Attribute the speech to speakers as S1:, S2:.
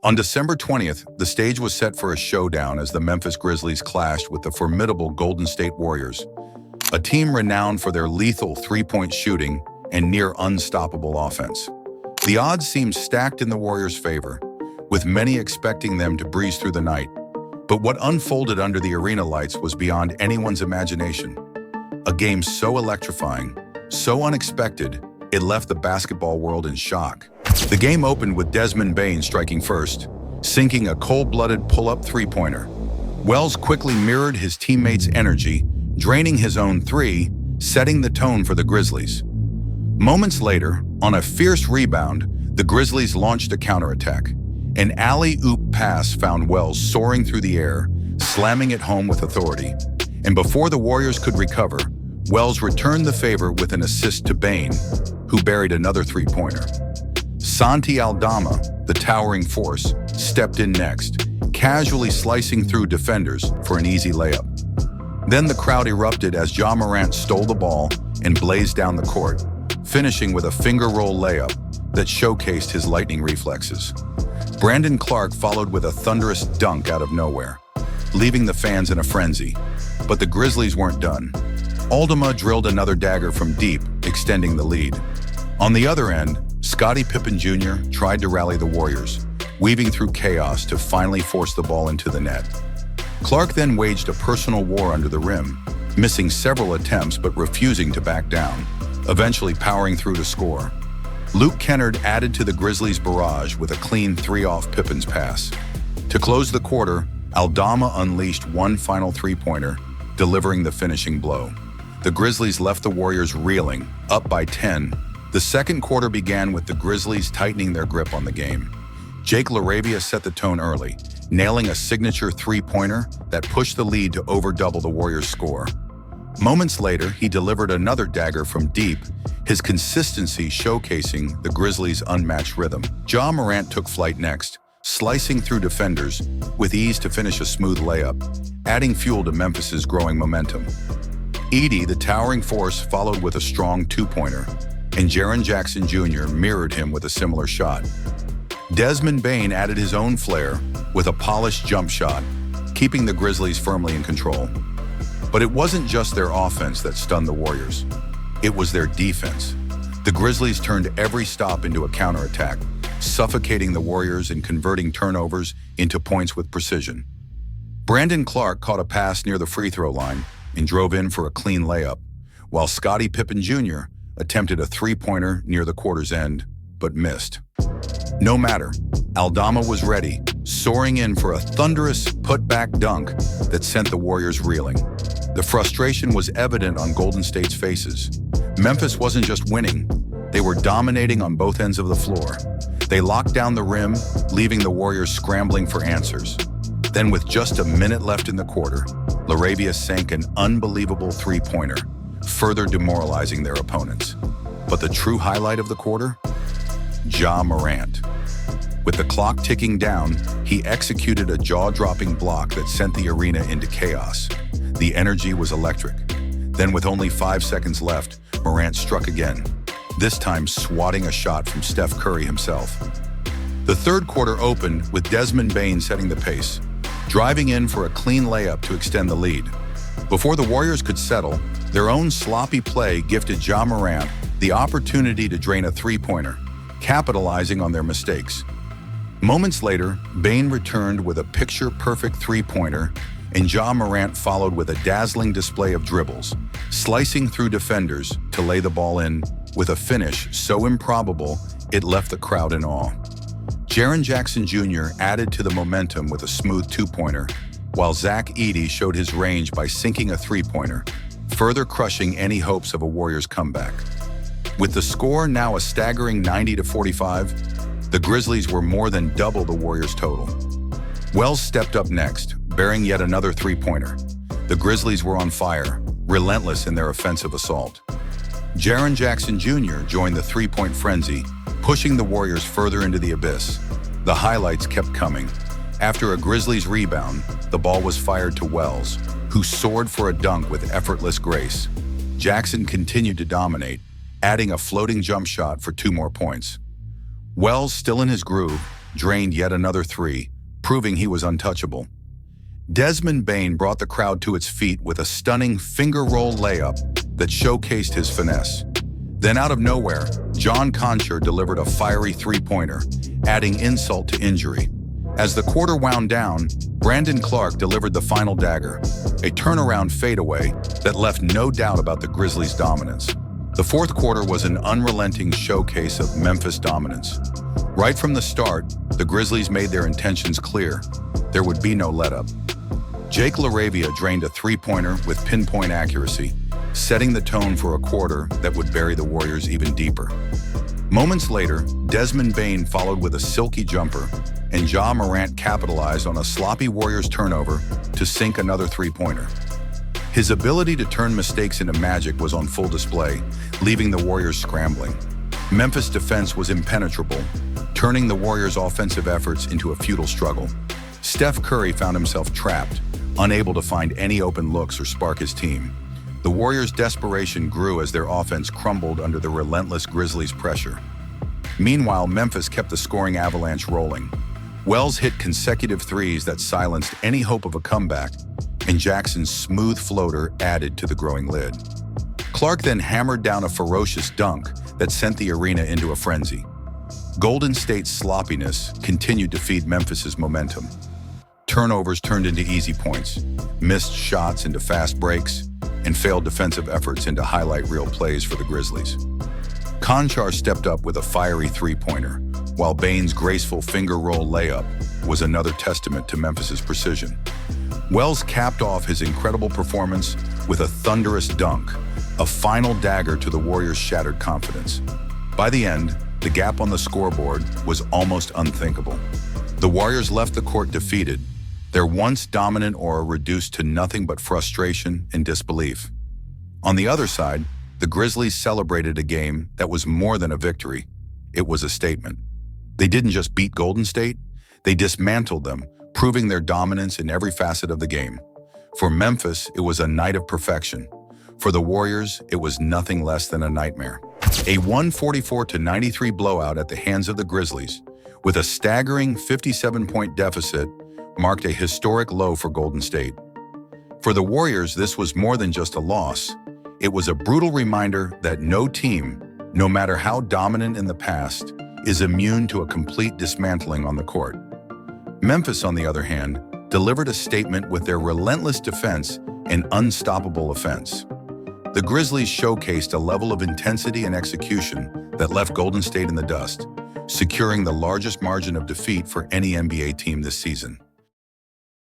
S1: On December 20th, the stage was set for a showdown as the Memphis Grizzlies clashed with the formidable Golden State Warriors, a team renowned for their lethal three-point shooting and near unstoppable offense. The odds seemed stacked in the Warriors' favor, with many expecting them to breeze through the night. But what unfolded under the arena lights was beyond anyone's imagination. A game so electrifying, so unexpected, it left the basketball world in shock. The game opened with Desmond Bane striking first, sinking a cold-blooded pull-up three-pointer. Wells quickly mirrored his teammates' energy, draining his own three, setting the tone for the Grizzlies. Moments later, on a fierce rebound, the Grizzlies launched a counterattack. An alley-oop pass found Wells soaring through the air, slamming it home with authority. And before the Warriors could recover, Wells returned the favor with an assist to Bane, who buried another three-pointer. Santi Aldama, the towering force, stepped in next, casually slicing through defenders for an easy layup. Then the crowd erupted as Ja Morant stole the ball and blazed down the court, finishing with a finger roll layup that showcased his lightning reflexes. Brandon Clark followed with a thunderous dunk out of nowhere, leaving the fans in a frenzy. But the Grizzlies weren't done. Aldama drilled another dagger from deep, extending the lead. On the other end, Scottie Pippen Jr. tried to rally the Warriors, weaving through chaos to finally force the ball into the net. Clark then waged a personal war under the rim, missing several attempts but refusing to back down, eventually powering through to score. Luke Kennard added to the Grizzlies' barrage with a clean three off Pippen's pass. To close the quarter, Aldama unleashed one final three-pointer, delivering the finishing blow. The Grizzlies left the Warriors reeling, up by 10. The second quarter began with the Grizzlies tightening their grip on the game. Jake LaRavia set the tone early, nailing a signature three-pointer that pushed the lead to over double the Warriors' score. Moments later, he delivered another dagger from deep, his consistency showcasing the Grizzlies' unmatched rhythm. Ja Morant took flight next, slicing through defenders with ease to finish a smooth layup, adding fuel to Memphis's growing momentum. Edey, the towering force, followed with a strong two-pointer, and Jaren Jackson Jr. mirrored him with a similar shot. Desmond Bane added his own flair with a polished jump shot, keeping the Grizzlies firmly in control. But it wasn't just their offense that stunned the Warriors. It was their defense. The Grizzlies turned every stop into a counterattack, suffocating the Warriors and converting turnovers into points with precision. Brandon Clark caught a pass near the free throw line and drove in for a clean layup, while Scottie Pippen Jr. attempted a three-pointer near the quarter's end, but missed. No matter, Aldama was ready, soaring in for a thunderous put-back dunk that sent the Warriors reeling. The frustration was evident on Golden State's faces. Memphis wasn't just winning, they were dominating on both ends of the floor. They locked down the rim, leaving the Warriors scrambling for answers. Then with just a minute left in the quarter, LaRavia sank an unbelievable three-pointer, further demoralizing their opponents. But the true highlight of the quarter? Ja Morant. With the clock ticking down, he executed a jaw-dropping block that sent the arena into chaos. The energy was electric. Then with only 5 seconds left, Morant struck again, this time swatting a shot from Steph Curry himself. The third quarter opened with Desmond Bane setting the pace, driving in for a clean layup to extend the lead. Before the Warriors could settle, their own sloppy play gifted Ja Morant the opportunity to drain a three-pointer, capitalizing on their mistakes. Moments later, Bane returned with a picture-perfect three-pointer, and Ja Morant followed with a dazzling display of dribbles, slicing through defenders to lay the ball in with a finish so improbable it left the crowd in awe. Jaren Jackson Jr. added to the momentum with a smooth two-pointer, while Zach Edey showed his range by sinking a three-pointer, further crushing any hopes of a Warriors comeback. With the score now a staggering 90-45, the Grizzlies were more than double the Warriors' total. Wells stepped up next, bearing yet another three-pointer. The Grizzlies were on fire, relentless in their offensive assault. Jaren Jackson Jr. joined the three-point frenzy, pushing the Warriors further into the abyss. The highlights kept coming. After a Grizzlies rebound, the ball was fired to Wells, who soared for a dunk with effortless grace. Jackson continued to dominate, adding a floating jump shot for 2 more points. Wells, still in his groove, drained yet another three, proving he was untouchable. Desmond Bane brought the crowd to its feet with a stunning finger-roll layup that showcased his finesse. Then out of nowhere, John Concher delivered a fiery three-pointer, adding insult to injury. As the quarter wound down, Brandon Clark delivered the final dagger, a turnaround fadeaway that left no doubt about the Grizzlies' dominance. The fourth quarter was an unrelenting showcase of Memphis dominance. Right from the start, the Grizzlies made their intentions clear. There would be no let-up. Jake LaRavia drained a three-pointer with pinpoint accuracy, setting the tone for a quarter that would bury the Warriors even deeper. Moments later, Desmond Bane followed with a silky jumper, and Morant capitalized on a sloppy Warriors turnover to sink another three-pointer. His ability to turn mistakes into magic was on full display, leaving the Warriors scrambling. Memphis' defense was impenetrable, turning the Warriors' offensive efforts into a futile struggle. Steph Curry found himself trapped, unable to find any open looks or spark his team. The Warriors' desperation grew as their offense crumbled under the relentless Grizzlies' pressure. Meanwhile, Memphis kept the scoring avalanche rolling. Wells hit consecutive threes that silenced any hope of a comeback, and Jackson's smooth floater added to the growing lid. Clark then hammered down a ferocious dunk that sent the arena into a frenzy. Golden State's sloppiness continued to feed Memphis's momentum. Turnovers turned into easy points, missed shots into fast breaks, and failed defensive efforts into highlight reel plays for the Grizzlies. Conchar stepped up with a fiery three-pointer, while Bane's graceful finger-roll layup was another testament to Memphis's precision. Wells capped off his incredible performance with a thunderous dunk, a final dagger to the Warriors' shattered confidence. By the end, the gap on the scoreboard was almost unthinkable. The Warriors left the court defeated, their once dominant aura reduced to nothing but frustration and disbelief. On the other side, the Grizzlies celebrated a game that was more than a victory. It was a statement. They didn't just beat Golden State, they dismantled them, proving their dominance in every facet of the game. For Memphis, it was a night of perfection. For the Warriors, it was nothing less than a nightmare. A 144-93 blowout at the hands of the Grizzlies, with a staggering 57-point deficit, marked a historic low for Golden State. For the Warriors, this was more than just a loss. It was a brutal reminder that no team, no matter how dominant in the past, is immune to a complete dismantling on the court. Memphis, on the other hand, delivered a statement with their relentless defense and unstoppable offense. The Grizzlies showcased a level of intensity and execution that left Golden State in the dust, securing the largest margin of defeat for any NBA team this season.